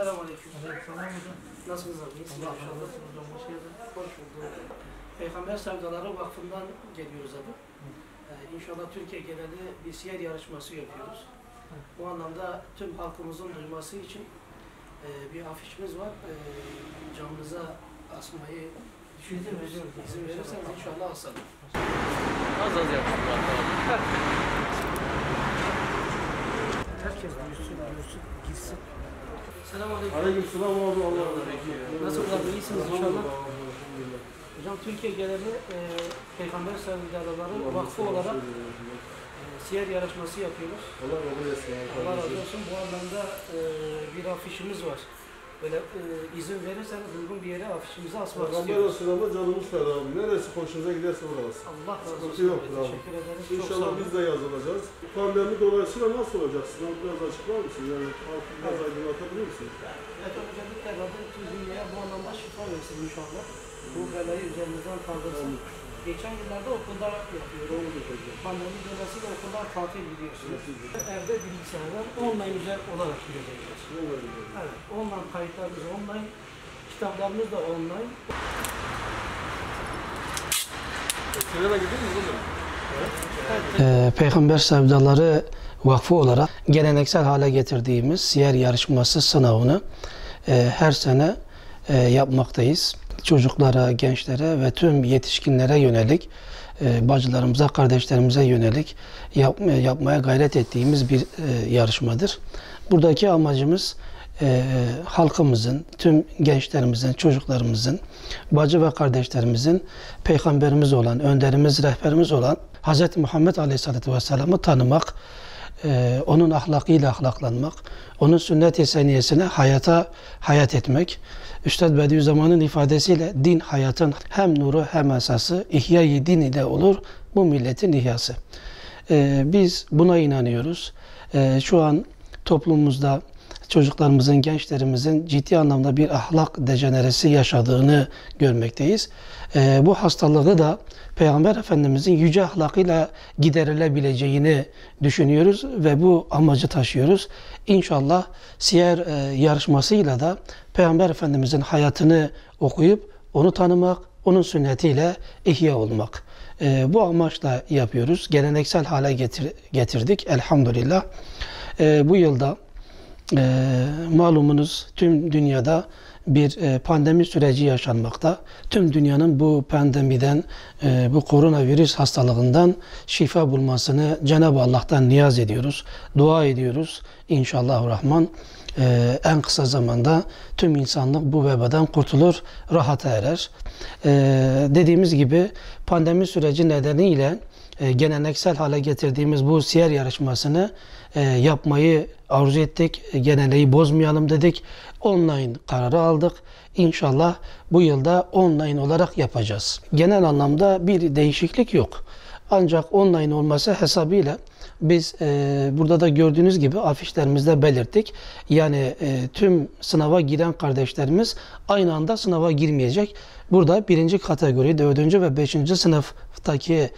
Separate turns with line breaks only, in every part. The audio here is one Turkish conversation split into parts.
Selamünaleyküm. Nasılsınız abi? İyisiniz inşallah. Hoş geldin. Hoş bulduk. Peygamber Sevdaları Vakfı'ndan geliyoruz abi. İnşallah Türkiye geneli bir siyer yarışması yapıyoruz. Bu anlamda tüm halkımızın duyması için bir afişimiz var. Camımıza asmayı düşünüyoruz. İzin verirseniz inşallah asalım.
Az yapsın zaten.
Herkes duysun, girsin. Selamünaleyküm.
Aleykümselam abi, Allah razı olsun.
Nasılsınız abi? İyisiniz inşallah. Hocam Türkiye geneli Peygamber Sevdaları Vakfı olarak siyer yarışması yapıyoruz.
Allah razı olsun.
Allah razı olsun. Bu anlamda bir afişimiz var. Böyle izin verirseniz uygun bir yere afişimizi asmak
Peygamber
istiyoruz.
Resulü'nde canımız feda abi. Neresi hoşunuza giderse orası.
Allah razı
Sıkıntı
olsun.
yok abi.
Teşekkür ederiz. Çok sağ
İnşallah
olun.
biz de yazılacağız. Pandemi dolayısıyla nasıl olacak? Sınav biraz açıklar mısın? Yani halkı biraz aydınlatabilir misiniz?
Evet, öncelikle Rabbim tüm dünyaya bu anlamda şifa versin inşallah. Bu belayı üzerimizden kaldırsın. Geçen günlerde okullar yapıyoruz. Pandemi dolayısıyla okullar tatil biliyorsunuz. Evde bilgisayarlar online üzeri olarak gireceğiz. Evet, online kayıtlarımız online, kitaplarımız da online.
Sırada gidiyor mu oğlum?
Peygamber Sevdaları Vakfı olarak geleneksel hale getirdiğimiz siyer yarışması sınavını her sene yapmaktayız. Çocuklara, gençlere ve tüm yetişkinlere yönelik, bacılarımıza, kardeşlerimize yönelik yapmaya gayret ettiğimiz bir yarışmadır. Buradaki amacımız halkımızın, tüm gençlerimizin, çocuklarımızın, bacı ve kardeşlerimizin peygamberimiz olan, önderimiz, rehberimiz olan Hz. Muhammed Aleyhisselatü Vesselam'ı tanımak, onun ahlakıyla ahlaklanmak, onun sünnet-i seniyesine hayat etmek. Üstad Bediüzzaman'ın ifadesiyle din hayatın hem nuru hem esası, ihya-i din ile olur bu milletin ihyası. Biz buna inanıyoruz. Şu an toplumumuzda çocuklarımızın, gençlerimizin ciddi anlamda bir ahlak dejeneresi yaşadığını görmekteyiz. Bu hastalığı da Peygamber Efendimizin yüce ahlakıyla giderilebileceğini düşünüyoruz ve bu amacı taşıyoruz. İnşallah siyer yarışmasıyla da Peygamber Efendimizin hayatını okuyup onu tanımak, onun sünnetiyle ihya olmak. Bu amaçla yapıyoruz. Geleneksel hale getirdik elhamdülillah. Bu yılda malumunuz tüm dünyada bir pandemi süreci yaşanmakta. Tüm dünyanın bu pandemiden, bu koronavirüs hastalığından şifa bulmasını Cenab-ı Allah'tan niyaz ediyoruz. Dua ediyoruz. İnşallahurrahman en kısa zamanda tüm insanlık bu vebadan kurtulur, rahata erer. Dediğimiz gibi pandemi süreci nedeniyle geleneksel hale getirdiğimiz bu siyer yarışmasını yapmayı arzu ettik. Geneleyi bozmayalım dedik. Online kararı aldık. İnşallah bu yılda online olarak yapacağız. Genel anlamda bir değişiklik yok. Ancak online olması hesabıyla biz burada da gördüğünüz gibi afişlerimizde belirttik. Yani tüm sınava giren kardeşlerimiz aynı anda sınava girmeyecek. Burada birinci kategori, 4. ve 5. sınıftaki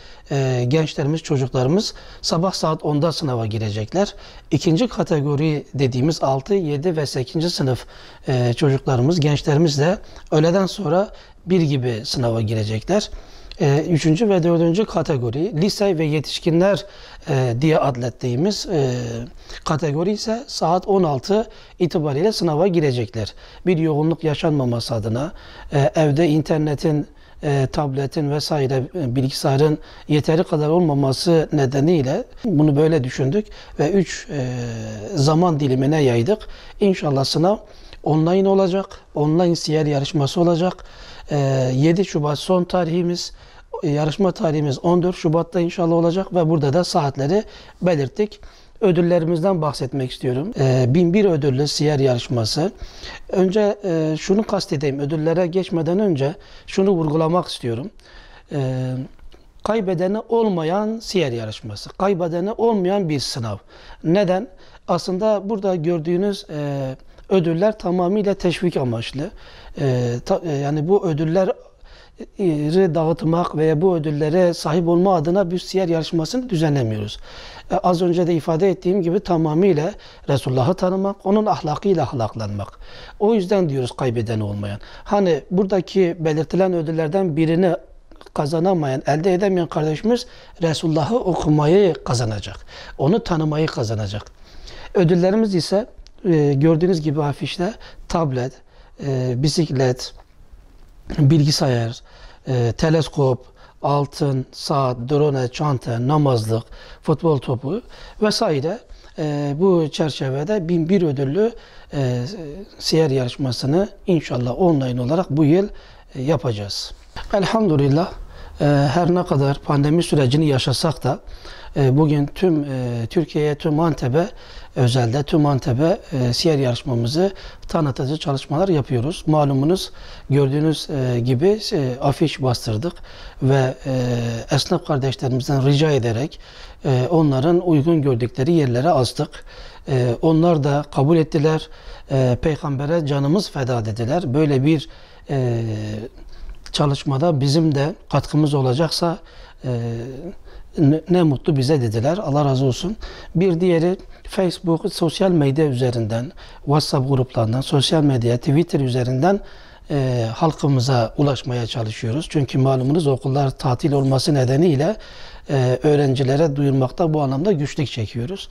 gençlerimiz, çocuklarımız sabah saat 10'da sınava girecekler. İkinci kategori dediğimiz 6, 7 ve 8. sınıf çocuklarımız, gençlerimiz de öğleden sonra 1 gibi sınava girecekler. 3. ve 4. kategori lise ve yetişkinler diye adlettiğimiz kategori ise saat 16 itibariyle sınava girecekler. Bir yoğunluk yaşanmaması adına evde internetin, tabletin vesaire bilgisayarın yeteri kadar olmaması nedeniyle bunu böyle düşündük ve 3 zaman dilimine yaydık. İnşallah sınav online olacak. Online siyer yarışması olacak. 7 Şubat son tarihimiz. Yarışma tarihimiz 14 Şubat'ta inşallah olacak ve burada da saatleri belirttik. Ödüllerimizden bahsetmek istiyorum. 1001 ödüllü siyer yarışması. Önce şunu kastedeyim. Ödüllere geçmeden önce şunu vurgulamak istiyorum. Kaybedeni olmayan siyer yarışması. Kaybedeni olmayan bir sınav. Neden? Aslında burada gördüğünüz ödüller tamamıyla teşvik amaçlı. Yani bu ödüller dağıtmak veya bu ödüllere sahip olma adına bir siyer yarışmasını düzenlemiyoruz. Az önce de ifade ettiğim gibi tamamıyla Resulullah'ı tanımak, onun ahlakıyla ahlaklanmak. O yüzden diyoruz kaybeden olmayan. Hani buradaki belirtilen ödüllerden birini kazanamayan, elde edemeyen kardeşimiz Resulullah'ı okumayı kazanacak. Onu tanımayı kazanacak. Ödüllerimiz ise gördüğünüz gibi afişte tablet, bisiklet, bilgisayar, teleskop, altın, saat, drone, çanta, namazlık, futbol topu vesaire bu çerçevede 1001 ödüllü siyer yarışmasını inşallah online olarak bu yıl yapacağız. Elhamdülillah her ne kadar pandemi sürecini yaşasak da bugün tüm Türkiye'ye, tüm Antep'e, özelde tüm Antep'e siyer yarışmamızı tanıtıcı çalışmalar yapıyoruz. Malumunuz gördüğünüz gibi afiş bastırdık ve esnaf kardeşlerimizden rica ederek onların uygun gördükleri yerlere astık. Onlar da kabul ettiler. Peygamber'e canımız feda dediler. Böyle bir çalışmada bizim de katkımız olacaksa ne mutlu bize dediler. Allah razı olsun. Bir diğeri Facebook, sosyal medya üzerinden, WhatsApp gruplarından, sosyal medya, Twitter üzerinden halkımıza ulaşmaya çalışıyoruz. Çünkü malumunuz okullar tatil olması nedeniyle öğrencilere duyurmakta bu anlamda güçlük çekiyoruz.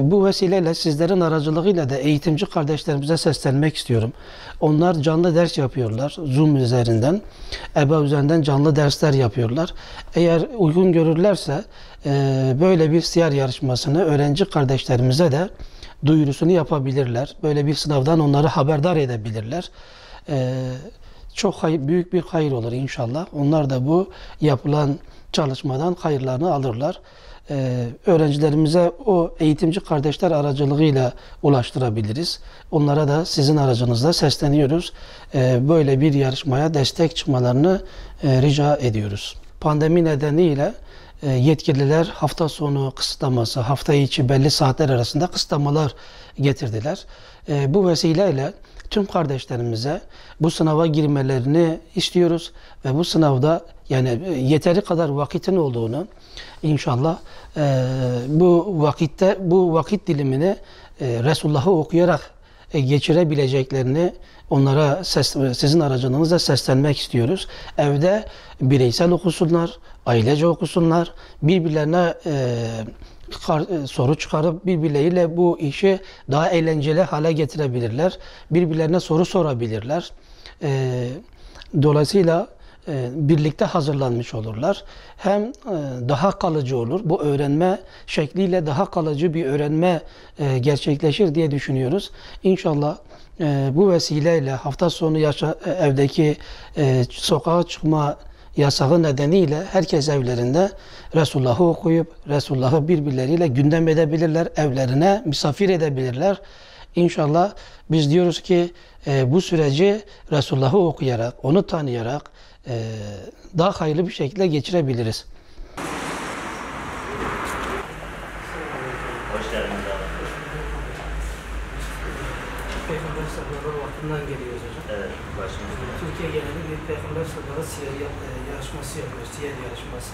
Bu vesileyle sizlerin aracılığıyla da eğitimci kardeşlerimize seslenmek istiyorum. Onlar canlı ders yapıyorlar. Zoom üzerinden, EBA üzerinden canlı dersler yapıyorlar. Eğer uygun görürlerse böyle bir siyer yarışmasını öğrenci kardeşlerimize de duyurusunu yapabilirler. Böyle bir sınavdan onları haberdar edebilirler. Çok büyük bir hayır olur inşallah. Onlar da bu yapılan çalışmadan hayırlarını alırlar. Öğrencilerimize o eğitimci kardeşler aracılığıyla ulaştırabiliriz. Onlara da sizin aracınızla sesleniyoruz. Böyle bir yarışmaya destek çıkmalarını rica ediyoruz. Pandemi nedeniyle yetkililer hafta sonu kısıtlaması, hafta içi belli saatler arasında kısıtlamalar getirdiler. Bu vesileyle tüm kardeşlerimize bu sınava girmelerini istiyoruz ve bu sınavda yani yeteri kadar vakitin olduğunu inşallah bu vakit dilimini Resulullah'ı okuyarak geçirebileceklerini onlara sizin aracılığınızla seslenmek istiyoruz. Evde bireysel okusunlar, ailece okusunlar, birbirlerine soru çıkarıp birbirleriyle bu işi daha eğlenceli hale getirebilirler. Birbirlerine soru sorabilirler. Dolayısıyla birlikte hazırlanmış olurlar. Hem daha kalıcı olur. Bu öğrenme şekliyle daha kalıcı bir öğrenme gerçekleşir diye düşünüyoruz. İnşallah bu vesileyle hafta sonu evdeki sokağa çıkma yasağı nedeniyle herkes evlerinde Resulullah'ı okuyup Resulullah'ı birbirleriyle gündem edebilirler. Evlerine misafir edebilirler. İnşallah biz diyoruz ki bu süreci Resulullah'ı okuyarak, onu tanıyarak daha hayırlı bir şekilde geçirebiliriz.
Hoş geldiniz abi.
Peygamber sallallahu vaktinden geliyoruz hocam.
Evet, başımızda.
Türkiye geneli bir Peygamber sallallahu siyer yarışması yapıyoruz, siyer yarışması.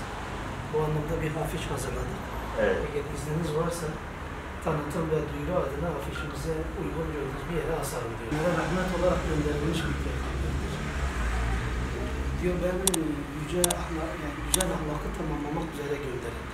Bu anlamda bir afiş hazırladık.
Evet.
Eğer izniniz varsa tanıtım ve duyuru adına afişimize uygun gördüğünüz bir yere asalım diyor. Bunlara rahmet olarak gönderilmiş bir peygamberdir. Diyor ben yüce ahlakı tamamlamak üzere gönderildim.